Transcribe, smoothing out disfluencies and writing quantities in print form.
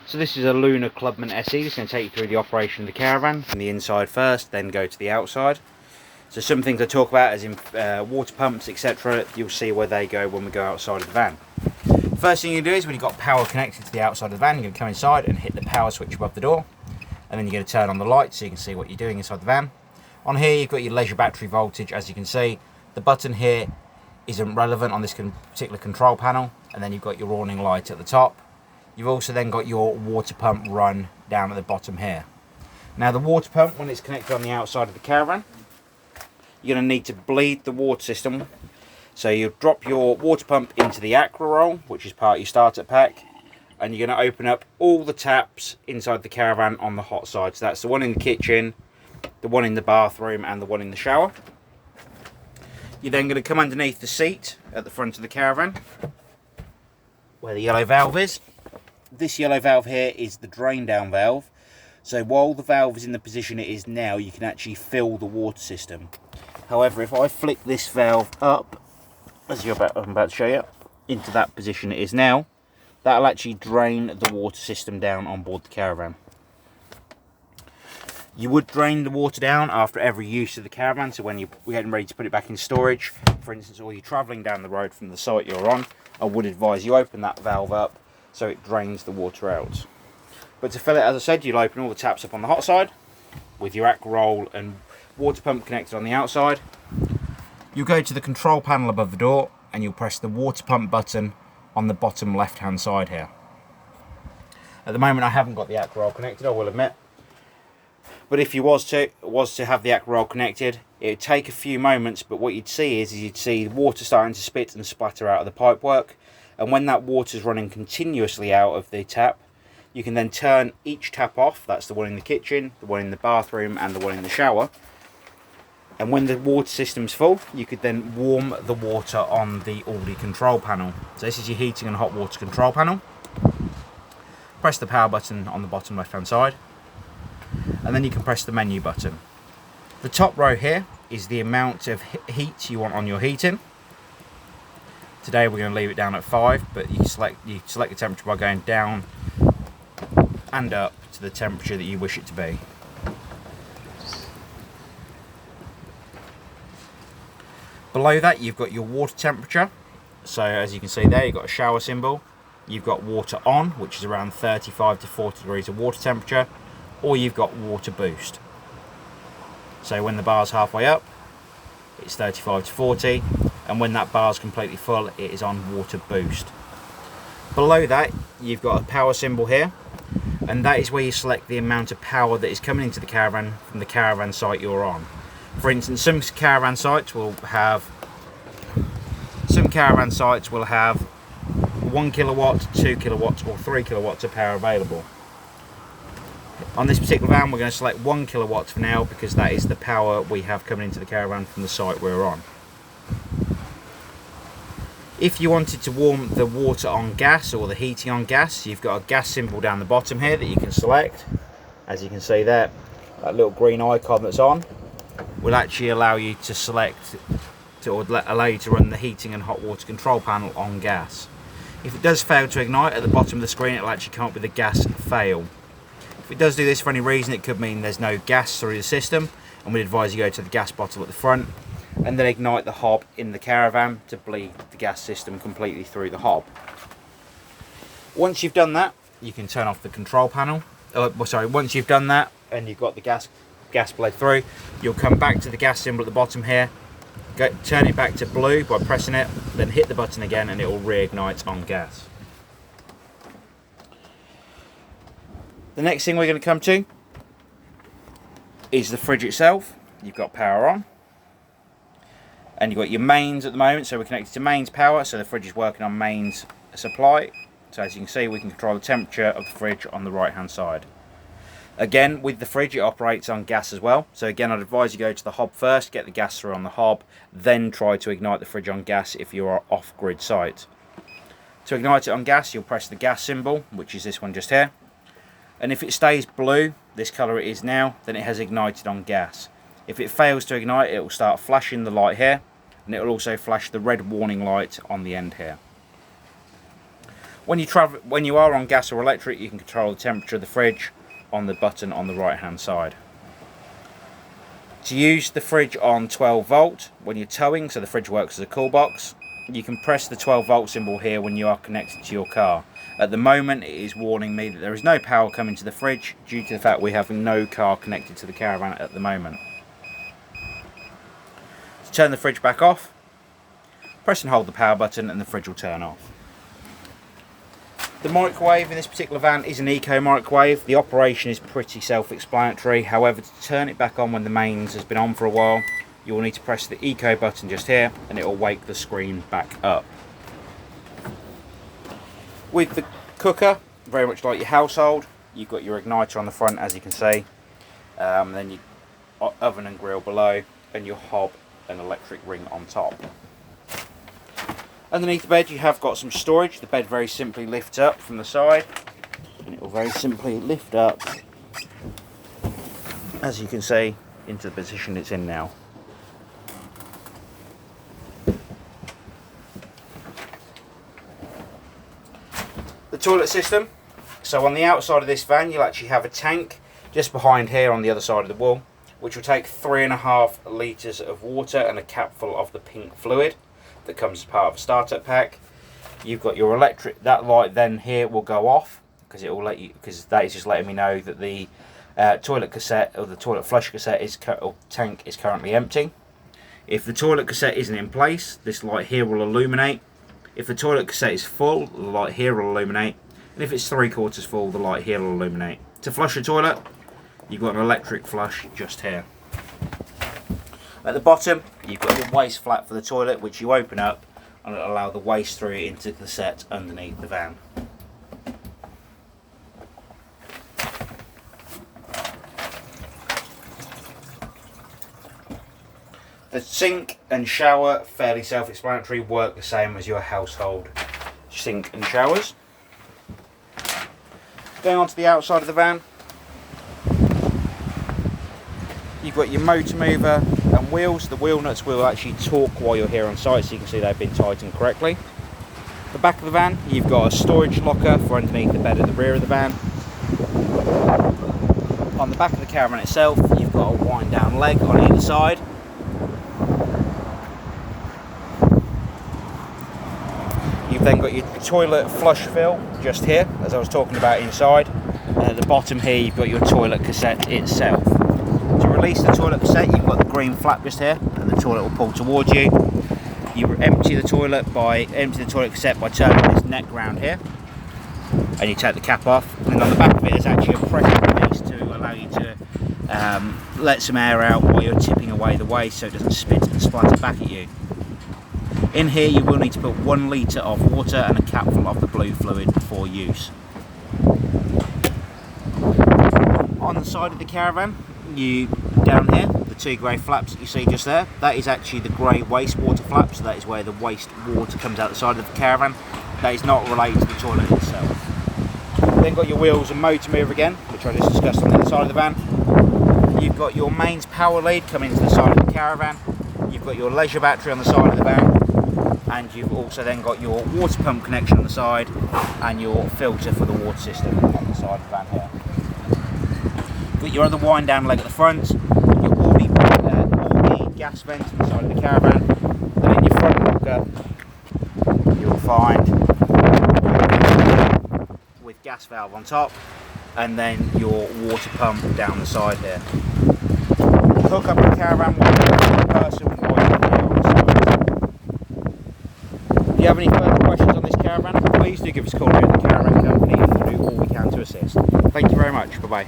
So this is a Lunar Clubman SE. It's going to take you through the operation of the caravan from the inside first, then go to the outside. So some things I talk about as in water pumps, etc. You'll see where they go when we go outside of the van. First thing you do is when you've got power connected to the outside of the van, you're going to come inside and hit the power switch above the door. And then you're going to turn on the light so you can see what you're doing inside the van. On here you've got your leisure battery voltage. As you can see, the button here isn't relevant on this particular control panel. And then you've got your warning light at the top. You've also then got your water pump run down at the bottom here. Now the water pump, when it's connected on the outside of the caravan, you're going to need to bleed the water system. So you drop your water pump into the aqua roll, which is part of your starter pack, and you're going to open up all the taps inside the caravan on the hot side. So that's the one in the kitchen, the one in the bathroom, and the one in the shower. You're then going to come underneath the seat at the front of the caravan, where the yellow valve is. This yellow valve here is the drain down valve. So while the valve is in the position it is now, you can actually fill the water system. However, if I flick this valve up, as I'm about to show you, into that position it is now, that'll actually drain the water system down on board the caravan. You would drain the water down after every use of the caravan, so when you're getting ready to put it back in storage, for instance, or you're travelling down the road from the site you're on, I would advise you open that valve up so it drains the water out. But to fill it, as I said, you'll open all the taps up on the hot side with your aqua roll and water pump connected on the outside. You'll go to the control panel above the door and you'll press the water pump button on the bottom left hand side here. At the moment I haven't got the aqua roll connected, I will admit, but if you was to have the aqua roll connected, it would take a few moments, but what you'd see is you'd see water starting to spit and splatter out of the pipework. And when that water is running continuously out of the tap, you can then turn each tap off. That's the one in the kitchen, the one in the bathroom, and the one in the shower. And when the water system's full, you could then warm the water on the Aldi control panel. So this is your heating and hot water control panel. Press the power button on the bottom left hand side, and then you can press the menu button. The top row here is the amount of heat you want on your heating. Today we're going to leave it down at 5, but you select the temperature by going down and up to the temperature that you wish it to be. Below that you've got your water temperature. So as you can see there, you've got a shower symbol. You've got water on, which is around 35 to 40 degrees of water temperature, or you've got water boost. So when the bar's halfway up, it's 35 to 40. And when that bar is completely full, it is on water boost. Below that you've got a power symbol here, and that is where you select the amount of power that is coming into the caravan from the caravan site you're on. For instance, some caravan sites will have 1 kilowatt, 2 kilowatts or 3 kilowatts of power available. On this particular van we're going to select 1 kilowatt for now, because that is the power we have coming into the caravan from the site we're on. If you wanted to warm the water on gas or the heating on gas, you've got a gas symbol down the bottom here that you can select. As you can see there, that little green icon that's on will actually allow you to select allow you to run the heating and hot water control panel on gas. If it does fail to ignite, at the bottom of the screen it'll actually come up with a gas fail. If it does do this for any reason, it could mean there's no gas through the system, and we'd advise you go to the gas bottle at the front and then ignite the hob in the caravan to bleed the gas system completely through the hob. Once you've done that, you can turn off the control panel. Once you've done that and you've got the gas bled through, you'll come back to the gas symbol at the bottom here, turn it back to blue by pressing it, then hit the button again and it will reignite on gas. The next thing we're going to come to is the fridge itself. You've got power on, and you've got your mains at the moment, so we're connected to mains power, so the fridge is working on mains supply. So as you can see, we can control the temperature of the fridge on the right hand side. Again, with the fridge it operates on gas as well, so again I'd advise you go to the hob first, get the gas through on the hob, then try to ignite the fridge on gas if you are off-grid site. To ignite it on gas, you'll press the gas symbol, which is this one just here, and if it stays blue, this colour it is now, then it has ignited on gas. If it fails to ignite, it will start flashing the light here, and it will also flash the red warning light on the end here. When you are on gas or electric, you can control the temperature of the fridge on the button on the right hand side. To use the fridge on 12 volt when you're towing, so the fridge works as a cool box, you can press the 12 volt symbol here when you are connected to your car. At the moment it is warning me that there is no power coming to the fridge due to the fact we have no car connected to the caravan at the moment. To turn the fridge back off, press and hold the power button and the fridge will turn off. The microwave in this particular van is an eco microwave. The operation is pretty self-explanatory. However, to turn it back on when the mains has been on for a while, you will need to press the eco button just here and it will wake the screen back up. With the cooker, very much like your household, you've got your igniter on the front, as you can see, then your oven and grill below, and your hob and electric ring on top. Underneath the bed you have got some storage. The bed very simply lifts up from the side and it will very simply lift up, as you can see, into the position it's in now. The toilet system. So on the outside of this van you'll actually have a tank just behind here on the other side of the wall, which will take 3.5 litres of water and a cap full of the pink fluid that comes as part of a startup pack. You've got your electric, that light then here will go off because it will let you, because that is just letting me know that the toilet cassette or the toilet flush cassette or tank is currently empty. If the toilet cassette isn't in place, this light here will illuminate. If the toilet cassette is full, the light here will illuminate, and if it's 3/4 full, the light here will illuminate. To flush the toilet, you've got an electric flush just here. At the bottom, you've got your waste flap for the toilet, which you open up and it'll allow the waste through into the cassette underneath the van. The sink and shower, fairly self-explanatory, work the same as your household sink and showers. Going on to the outside of the van, you've got your motor mover and wheels. The wheel nuts will actually torque while you're here on site, so you can see they've been tightened correctly. The back of the van, you've got a storage locker for underneath the bed at the rear of the van. On the back of the caravan itself, you've got a wind down leg on either side. You've then got your toilet flush fill just here, as I was talking about inside. And at the bottom here, you've got your toilet cassette itself. To release the toilet cassette, you've got the green flap just here, and the toilet will pull towards you. You empty the toilet cassette by turning this neck round here, and you take the cap off. And on the back of it, there's actually a pressure release to allow you to let some air out while you're tipping away the waste, so it doesn't spit and splatter back at you. In here, you will need to put 1 litre of water and a cap full of the blue fluid for use. On the side of the caravan, down here, the 2 grey flaps that you see just there, that is actually the grey wastewater flap, so that is where the waste water comes out the side of the caravan. That is not related to the toilet itself. Then got your wheels and motor mover again, which I just discussed on the other side of the van. You've got your mains power lead coming to the side of the caravan. You've got your leisure battery on the side of the van, and you've also then got your water pump connection on the side and your filter for the water system on the side of the van here. Got your other wind down leg at the front, your Orbi gas vent on the side of the caravan, and in your front locker you'll find with gas valve on top, and then your water pump down the side here. Hook up the caravan with the person while you're here on site. If you have any further questions on this caravan, please do give us a call here at the Caravan Company and we'll do all we can to assist. Thank you very much. Bye bye.